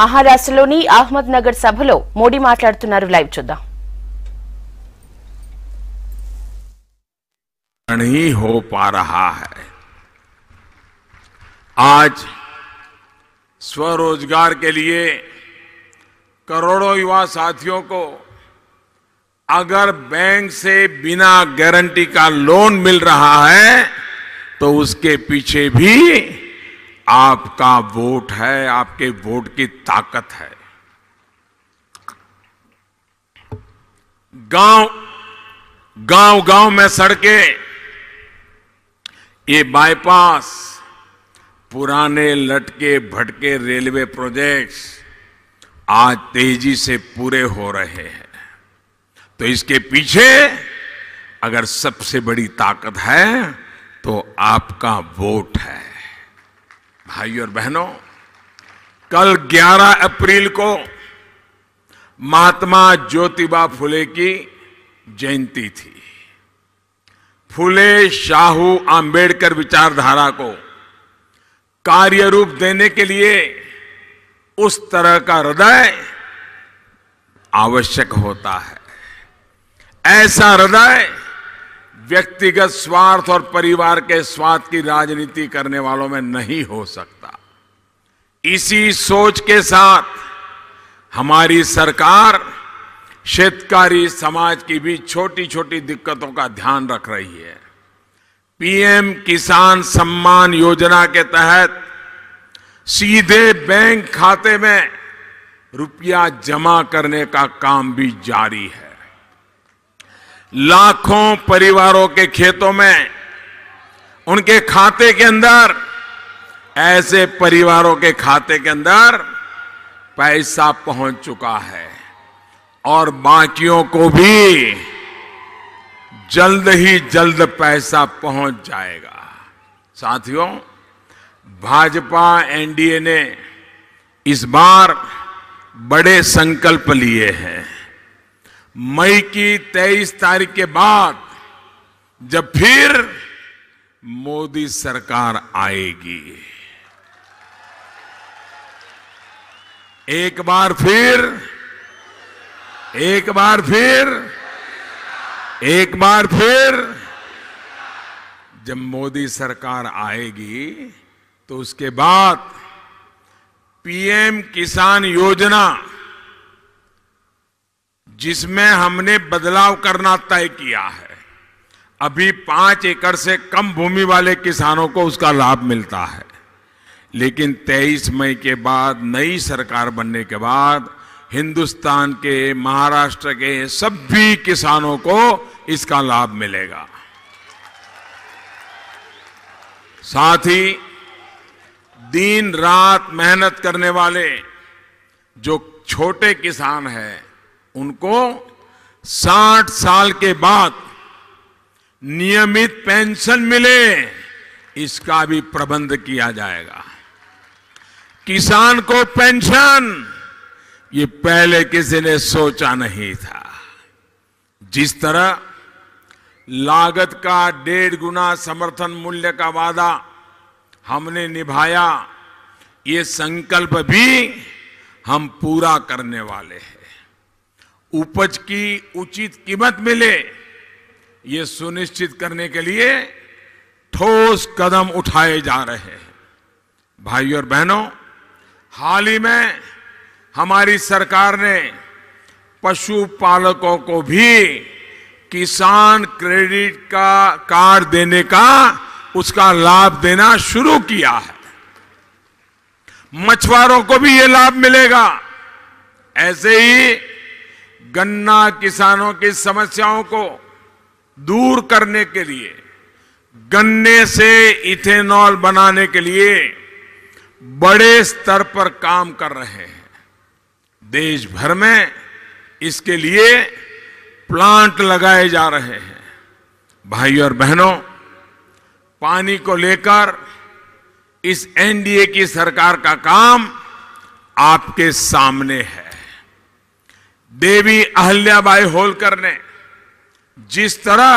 మహారాష్ట్రలోని అహ్మద్ నగర్ సభలో మోడీ మాట్లాడుతున్నారు. లైవ్ చూద్దాం. नहीं हो पा रहा है. आज स्वरोजगार के लिए करोड़ों युवा साथियों को अगर बैंक से बिना गारंटी का लोन मिल रहा है तो उसके पीछे भी आपका वोट है, आपके वोट की ताकत है. गांव में सड़कें, ये बाईपास, पुराने लटके भटके रेलवे प्रोजेक्ट्स आज तेजी से पूरे हो रहे हैं. तो इसके पीछे अगर सबसे बड़ी ताकत है तो आपका वोट है. भाइयों और बहनों, कल 11 अप्रैल को महात्मा ज्योतिबा फुले की जयंती थी. फुले शाहू आंबेडकर विचारधारा को कार्य रूप देने के लिए उस तरह का हृदय आवश्यक होता है. ऐसा हृदय व्यक्तिगत स्वार्थ और परिवार के स्वार्थ की राजनीति करने वालों में नहीं हो सकता. इसी सोच के साथ हमारी सरकार शेतकारी समाज की भी छोटी छोटी दिक्कतों का ध्यान रख रही है. पीएम किसान सम्मान योजना के तहत सीधे बैंक खाते में रुपया जमा करने का काम भी जारी है. लाखों परिवारों के खेतों में, उनके खाते के अंदर, ऐसे परिवारों के खाते के अंदर पैसा पहुंच चुका है और बाकियों को भी जल्द ही जल्द पैसा पहुंच जाएगा. साथियों, भाजपा एनडीए ने इस बार बड़े संकल्प लिए हैं. मई की 23 तारीख के बाद जब फिर मोदी सरकार आएगी, एक बार फिर जब मोदी सरकार आएगी तो उसके बाद पीएम किसान योजना, जिसमें हमने बदलाव करना तय किया है. अभी 5 एकड़ से कम भूमि वाले किसानों को उसका लाभ मिलता है, लेकिन 23 मई के बाद, नई सरकार बनने के बाद, हिंदुस्तान के, महाराष्ट्र के सभी किसानों को इसका लाभ मिलेगा. साथ ही दिन रात मेहनत करने वाले जो छोटे किसान हैं, उनको 60 साल के बाद नियमित पेंशन मिले, इसका भी प्रबंध किया जाएगा. किसान को पेंशन, ये पहले किसी ने सोचा नहीं था. जिस तरह लागत का 1.5 गुना समर्थन मूल्य का वादा हमने निभाया, ये संकल्प भी हम पूरा करने वाले हैं. उपज की उचित कीमत मिले, ये सुनिश्चित करने के लिए ठोस कदम उठाए जा रहे हैं. भाइयों और बहनों, हाल ही में हमारी सरकार ने पशुपालकों को भी किसान क्रेडिट का कार्ड देने का, उसका लाभ देना शुरू किया है. मछुआरों को भी ये लाभ मिलेगा. ऐसे ही गन्ना किसानों की समस्याओं को दूर करने के लिए, गन्ने से इथेनॉल बनाने के लिए बड़े स्तर पर काम कर रहे हैं. देश भर में इसके लिए प्लांट लगाए जा रहे हैं. भाइयों और बहनों, पानी को लेकर इस एनडीए की सरकार का काम आपके सामने है. देवी अहिल्याबाई होलकर ने जिस तरह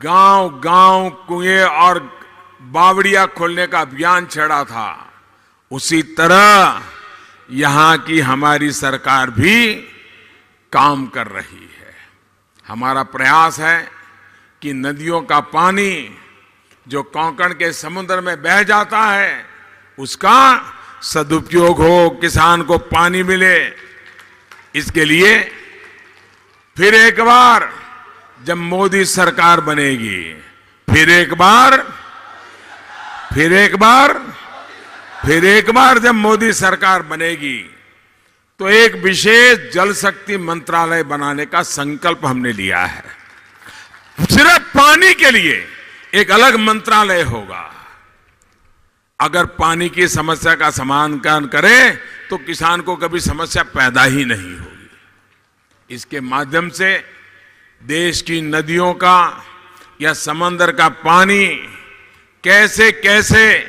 गांव-गांव कुएं और बावड़ियां खोलने का अभियान छेड़ा था, उसी तरह यहां की हमारी सरकार भी काम कर रही है। हमारा प्रयास है कि नदियों का पानी जो कोंकण के समुद्र में बह जाता है उसका सदुपयोग हो, किसान को पानी मिले। इसके लिए फिर एक बार जब मोदी सरकार बनेगी, फिर एक बार जब मोदी सरकार बनेगी तो एक विशेष जल शक्ति मंत्रालय बनाने का संकल्प हमने लिया है। सिर्फ पानी के लिए एक अलग मंत्रालय होगा। अगर पानी की समस्या का समाधान करें तो किसान को कभी समस्या पैदा ही नहीं होगी। इसके माध्यम से देश की नदियों का या समंदर का पानी कैसे कैसे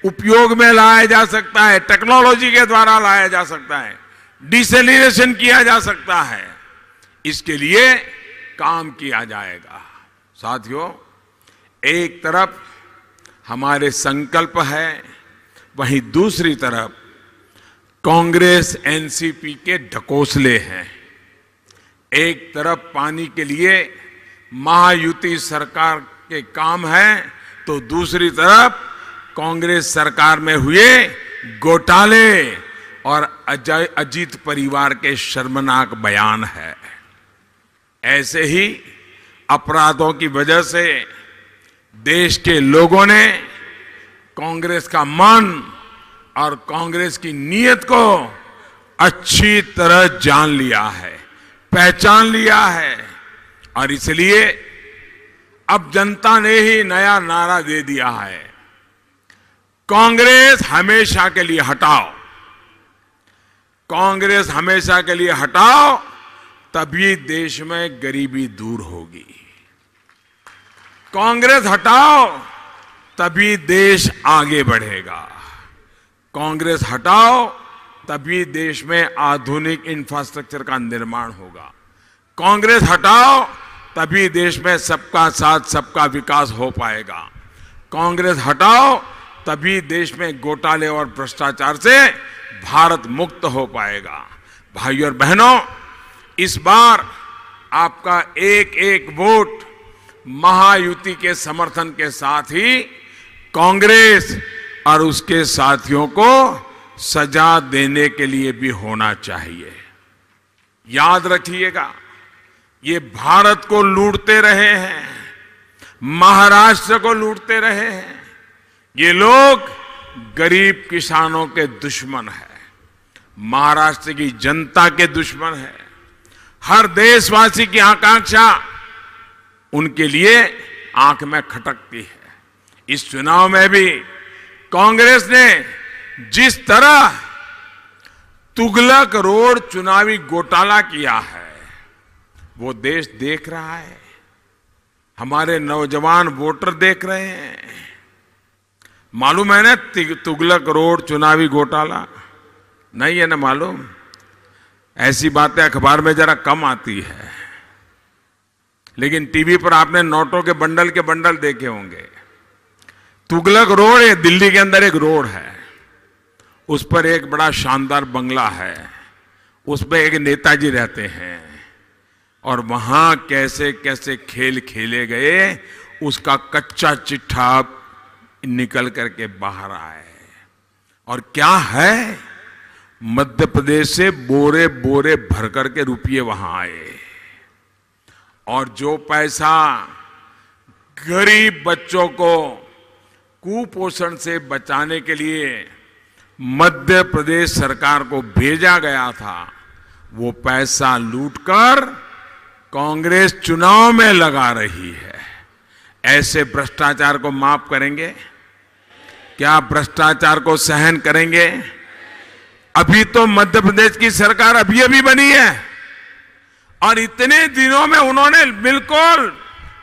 उपयोग में लाया जा सकता है, टेक्नोलॉजी के द्वारा लाया जा सकता है, डिसैलिनेशन किया जा सकता है, इसके लिए काम किया जाएगा। साथियों, एक तरफ हमारे संकल्प है, वहीं दूसरी तरफ कांग्रेस एनसीपी के ढकोसले हैं। एक तरफ पानी के लिए महायुति सरकार के काम है तो दूसरी तरफ कांग्रेस सरकार में हुए घोटाले और अजीत परिवार के शर्मनाक बयान है। ऐसे ही अपराधों की वजह से देश के लोगों ने कांग्रेस का मन और कांग्रेस की नीयत को अच्छी तरह जान लिया है, पहचान लिया है, और इसलिए अब जनता ने ही नया नारा दे दिया है, कांग्रेस हमेशा के लिए हटाओ। कांग्रेस हमेशा के लिए हटाओ, तभी देश में गरीबी दूर होगी। कांग्रेस हटाओ, तभी देश आगे बढ़ेगा। कांग्रेस हटाओ, तभी देश में आधुनिक इंफ्रास्ट्रक्चर का निर्माण होगा। कांग्रेस हटाओ, तभी देश में सबका साथ सबका विकास हो पाएगा। कांग्रेस हटाओ, तभी देश में घोटाले और भ्रष्टाचार से भारत मुक्त हो पाएगा। भाइयों और बहनों, इस बार आपका एक एक वोट महायुति के समर्थन के साथ ही कांग्रेस और उसके साथियों को सजा देने के लिए भी होना चाहिए। याद रखिएगा, ये भारत को लूटते रहे हैं, महाराष्ट्र को लूटते रहे हैं। ये लोग गरीब किसानों के दुश्मन हैं, महाराष्ट्र की जनता के दुश्मन है। हर देशवासी की आकांक्षा उनके लिए आंख में खटकती है। इस चुनाव में भी कांग्रेस ने जिस तरह तुगलक रोड चुनावी घोटाला किया है वो देश देख रहा है, हमारे नौजवान वोटर देख रहे हैं। मालूम है ना तुगलक रोड चुनावी घोटाला? नहीं है ना मालूम? ऐसी बातें अखबार में जरा कम आती है, लेकिन टीवी पर आपने नोटों के बंडल देखे होंगे। तुगलक रोड ये दिल्ली के अंदर एक रोड है, उस पर एक बड़ा शानदार बंगला है, उस पर एक नेताजी रहते हैं, और वहां कैसे कैसे खेल खेले गए उसका कच्चा चिट्ठा निकल करके बाहर आए। और क्या है, मध्य प्रदेश से बोरे बोरे भर करके रुपये वहां आए, और जो पैसा गरीब बच्चों को कुपोषण से बचाने के लिए मध्य प्रदेश सरकार को भेजा गया था, वो पैसा लूटकर कांग्रेस चुनाव में लगा रही है। ऐसे भ्रष्टाचार को माफ करेंगे? क्या भ्रष्टाचार को सहन करेंगे? अभी तो मध्य प्रदेश की सरकार अभी बनी है, और इतने दिनों में उन्होंने बिल्कुल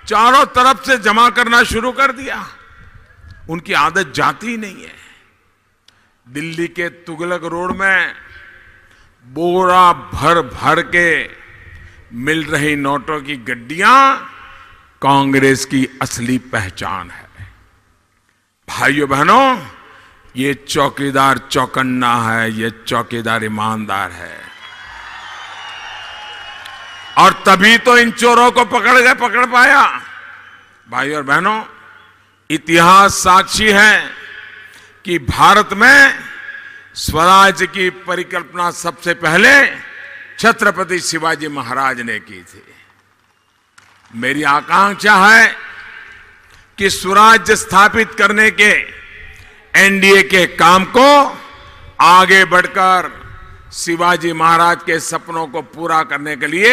चारों तरफ से जमा करना शुरू कर दिया। उनकी आदत जाती नहीं है। दिल्ली के तुगलक रोड में बोरा भर भर के मिल रही नोटों की गड्डियां कांग्रेस की असली पहचान है। भाइयों बहनों, ये चौकीदार चौकन्ना है, ये चौकीदार ईमानदार है। और तभी तो इन चोरों को पकड़ पाया। भाई और बहनों, इतिहास साक्षी है कि भारत में स्वराज की परिकल्पना सबसे पहले छत्रपति शिवाजी महाराज ने की थी। मेरी आकांक्षा है कि स्वराज्य स्थापित करने के एनडीए के काम को आगे बढ़कर शिवाजी महाराज के सपनों को पूरा करने के लिए